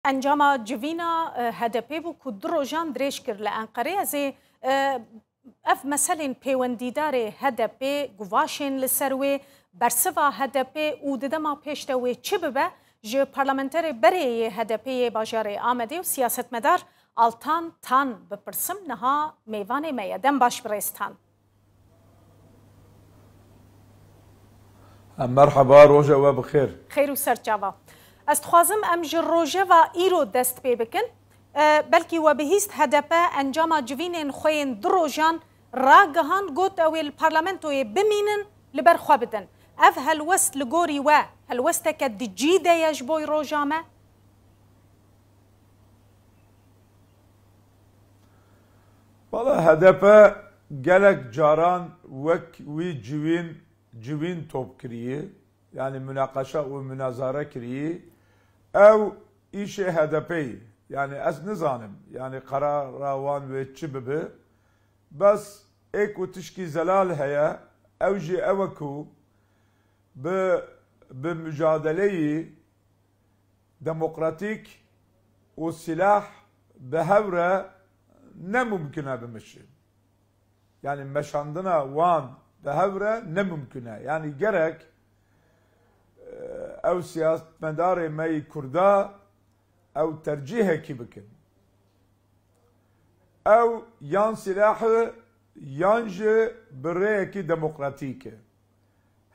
انجام جوینا هدپی بو که دروژان دریش کرد لانقره از اف مثلا پیوندیدار هدپی گواشن لسروی برسوا هدپی او ددما پیشتوی چی ببه جو پارلمانتر بری هدپی باجار آمده و سیاستمدار آلتان تان بپرسم نها میوان میادم باش برستان. مرحبا روجه و بخیر. خیر و سرچاوا. استخوازم ام جروجه و ایرو دست پی بکن بلکی و بهیست هدپه انجام جوینین خوین دروجان راگهان گوت او الپارلمنتوی بمینن لبر خوابدن اف هلوست لگوری و هلوستک دجیده یجبوی روجامه بالا هدپه گلک جاران وک وی جوین توب کریه yani münakaşa ve münazara kiriyi ev işe hedepi yani ez nizanim yani kararavan ve çibibi bas ek u tişki zelal heye ev ji eveku bi mücadeleyi demokratik u silah behevre ne mümküne bimişi yani meşandına van behevre ne mümküne yani gerek او سیاستمدار می کردا او ترجیح کی بکن او یان سلاح یانج بره کی دموکراتیکه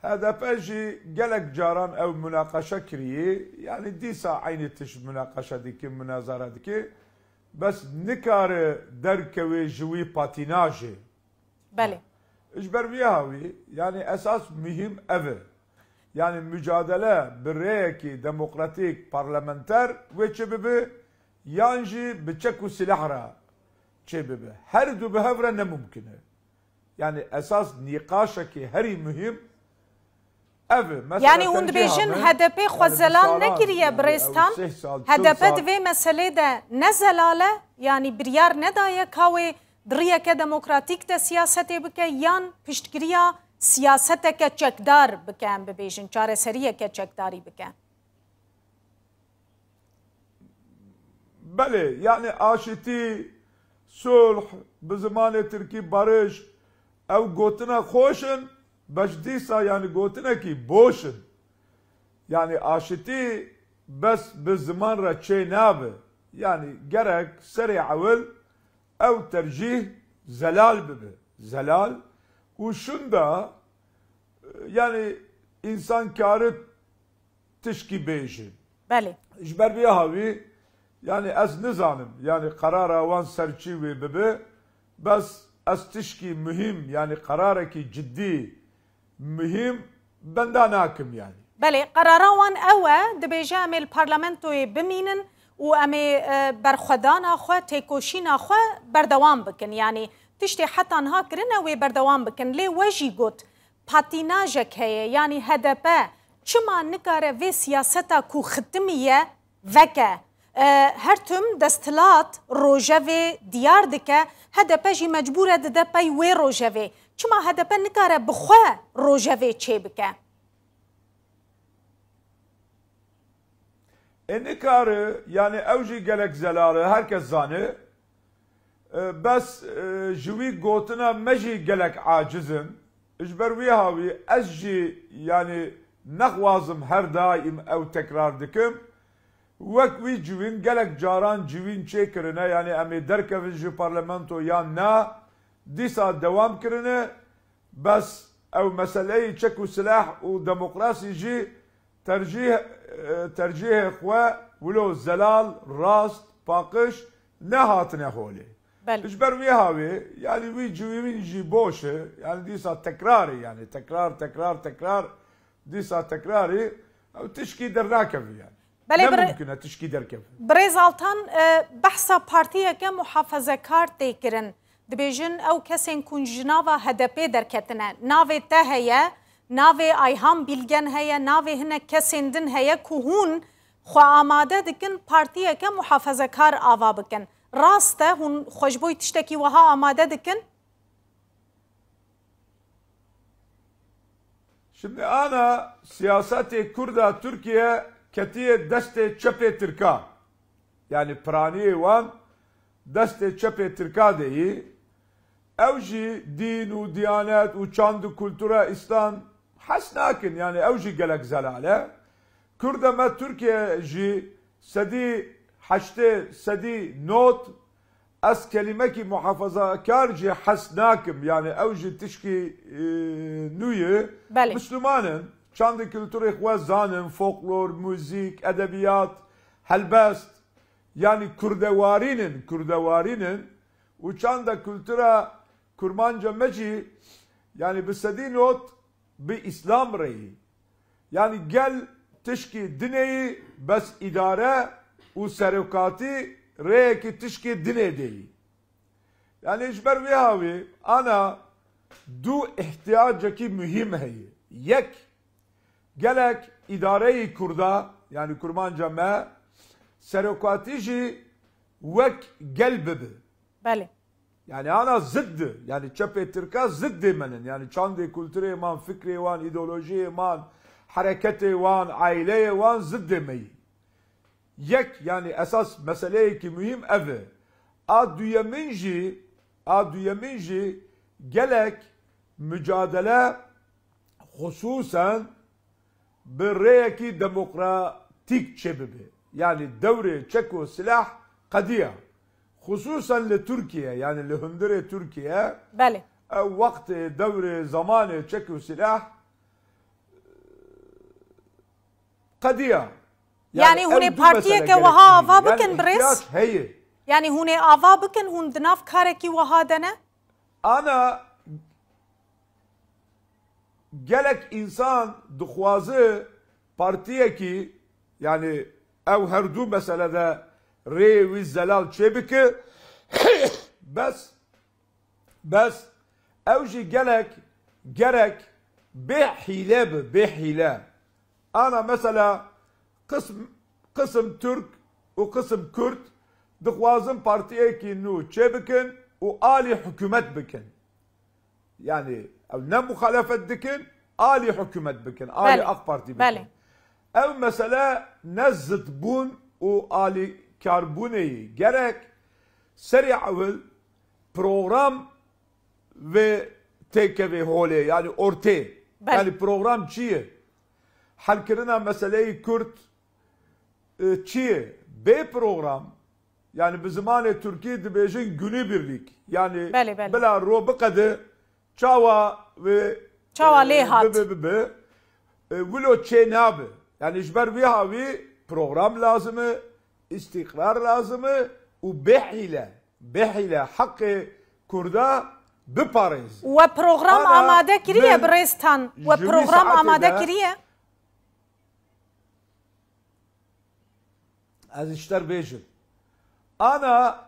هدف اجي جلك جاران او مناقشه كريه يعني ديسا عين تش مناقشه ديك مناظره ديك بس نكار دركوي جوي باتيناجي بله اجبر بيهاوي يعني اساس مهم اوه yani mücadele bireyeki demokratik parlamenter ve çebibi yanji bıçaku silahra çebibi her du behevre ne mümkün yani esas nikaşaki heri mühim evi yani hund bejin HDP xwazelan nekiriye Biristan HDP dve mesele de ne zelale yani biryar ne daye kawe diriyeke demokratik de siyasete bike yan piştkiriya سیاست که چکدار بکن ببیشن چاره سریه که چکداری بکن بله yani aşiti sulh bu zamanı Türkiye barış ev gotuna koşun başdıysa yani gotuna ki boşun yani aşiti bes bu zamanla çey nabe yani gerek seri avil ev tercih zelal bibi zelal Uşunda yani insan karı tişki beyşi. Beli. İşber bir havi yani ez nizanım yani karar avan serçi ve bebe bas ez tişki mühim yani kararaki ciddi mühim benden hakim yani. Beli kararawan ewe dibêje em parlamentoyê bimînin û em ê berxwedana xwe têkoşîna xwe berdewam bikin yani تشتي حتى انها كرنا وي بردوام بكن لي وجي قوت باتيناجك هي يعني هدفه چما نكاره في سياستا كو ختميه وكا هرتم دستلات روجوي ديار دكه هدفه جي مجبوره ددبي وي روجوي چما هدفه نكاره بخوا روجوي چي بكه نكاره يعني اوجي جلك زلاله herkes zanı بس جوي قوتنا مجي قلق عاجزن اجبر ويهاوي ازجي يعني نخوازم هر دائم او تكرار دكم وكوي جوين قلق جاران جوين چه يعني امي دركفن جو برلمانتو يان نا ديسا دوام كرنا بس او مسألة چكو سلاح و ديمقراسي جي ترجيح اخوة ولو زلال راست باقش نهاتنا هولي اجبر ويهاوي يعني وي جوين جي بوشه يعني ديسا تكراري يعني تكرار ديسا تكراري او تشكي درناكف يعني لا ممكن تشكي دركف بريزالتان بحثا بارتيه كمحافظه كار تيكرن دبيجن او كسين كون جناوا هدپي دركتنا ناوي تهيا ناوي ايهام بيلگن هيا ناوي هنا كسندن هيا كوهون خو آماده دكن بارتيه كمحافظه كار آوا بكن راسته هون خوشبوي تشتكي وها آماده دكن؟ Şimdi ana siyaseti Kurda Türkiye ketiye deste çöpe Türka. yani praniye wan destê çepê Tirka deyî ew jî dîn û diyanet û çand û kultura İslam hes nakin yani ew jî gelek zelal e Kurda me Türkiye jî sedî heştê sedî not ez kelimekî muhafazakar jî hes nakim yani ew jî tişkî nû ye Müslümanin çandê kulturê xwe zanin folklor, müzik, edebiyat, helbest yani kurdewarînin û çanda kultura kurmanca me jî yani bi sedî not bi İslam reyî yani gel tişkî dineyî bes îdare û serokatî rêyekî tişkî dinê deyî. Yani ji ber vê havê ana du ihtiyacekî mühim heye. Yek gelek îdareyî Kurda yani kurmanca me serokatî jî wek gel bibe. Belê. Yani ana ziddi. Yani çepê Tirka ziddê menin. Yani çandê kulturê wan, fikrê wan, îdeolojiyê wan, hareketê wan, aileyê wan ziddê me yî. Yek yani esas meseleyekî mühim ev e. A duyemin jî gelek mücadele hususen bi rêyekî demokratîk çebibe. Yani devrê çek û silah qediya. Hususen li Türkiye yani li hundirê Türkiye Belê. Vaktê devrê zamanê çek û silah qediya. Yani hûnê partiyeke wiha ava bikin birêz? Heye. Yani hûnê ava bikin hûn di nav karekî wiha dene? Ana gelek insan dixwaze partiyekî yani ew her du meselede rê wî zelal çêbike bes ew jî gerek bê hîle bi bê hîle. Ana mesela kısım Türk û kısım Kürt dixwazin partiyekî nû çêbikin û alî hikûmet bikin. Yani ew ne muhalefet dikin alî hikûmet bikin. Alî AK Parti bikin. Ev mesele ne zıtbûn û alî karbûneyî gerek serî evvel program ve têkevê holê yani ortê. Yani program çi ye? Helkirina meseleyê Kürt çi ye? Bê program yani bi zimanê Türkî dibêjin günübirlik. Yani bila ro biqede çawa ve çawa lê hat. Wilo çê nabe. Yani ji ber vê havî program lazım e, istikrar lazım e û bêhîle haqqê Kurda biparêz. We program amade kiriye bi rêstan. We program amade kiriye. Ez işler bêjim. Ana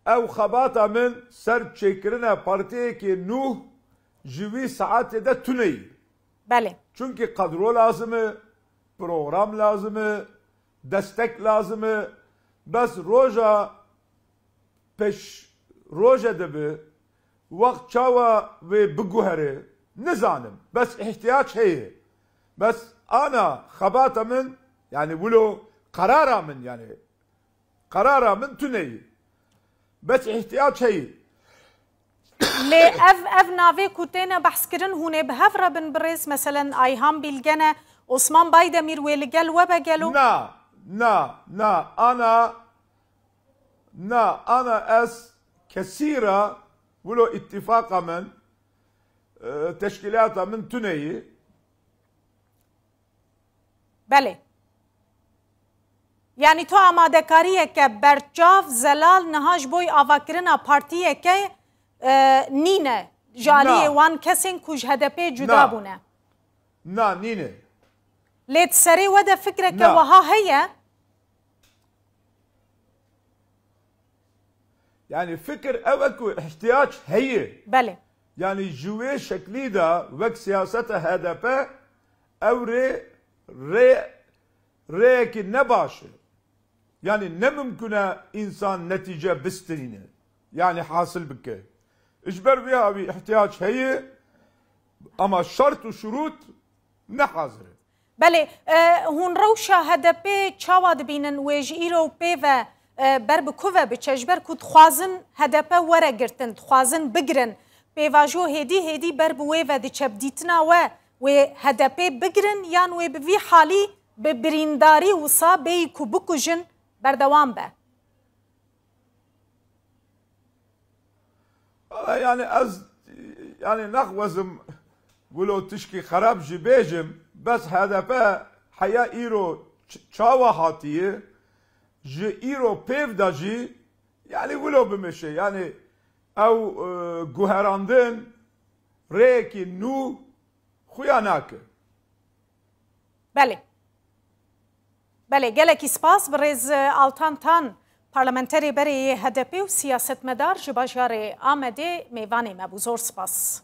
ew xebata min ser çêkirina partiyekî nû ji wî saetê de tuneyî. Belê. Çünkü kadro lazım e, program lazım e, destek lazım e. Bes roja peş roja dibe vakt çawa ve biguhere nizanim. Bes ihtiyaç heye. Bes ana xebata min yani wilo karara min yani karara min tuneyî. Bes ihtiyaç heye. Lê ev navê ku têne behskirin hûnê bi hev re bin birêz mesela Ayhan Bilgene, Osman Baydemîr wê li gel we begelo? Na ez kesîra wilo ittifaka min teşkilata min tuneyî. Belê. Yani to amadekariyeke berçav zelal niha ji bo avakirina partiyeke nîne jaliyê wan kesên ku ji HDP cuda bûne. Na nîne. Lê ti serê we de fikreke wiha heye? Yani fikir ev ku ihtiyaç heye. Belê. Yani ji wê şeklî de wek siyaseta HDP ew rêyekî ne baş e. Yani ne mümküne insan netice bistirîne. Yani hasıl bike. Ji ber vê havî ihtiyaç heye ama şart û şurût ne hazir e. Belê, hûn rewşa HDP çawa dibînin wê ji îro pê ve بر بکوه بچجبر کود خوازن هدپه وره گرتن خوازن بگرن پیواجو هدی بر بوه و دی چبدیتنا و هدپه بگرن یان و بوی حالی به برینداری وصا بی کو بکجن بردوام به يعني از يعني نخوزم ولو تشكي خراب جي بيجم بس هدفه حيا ايرو چاوا هاتيه جي ايرو بيف دا جي يعني ولو بمشي يعني او گوهراندن ريكي نو خويا ناكه بله گلکی سپاس برز آلتان تان پارلمنتری بری هدپی و سیاست مدار جباجار آمده میوانی مبوزور سپاس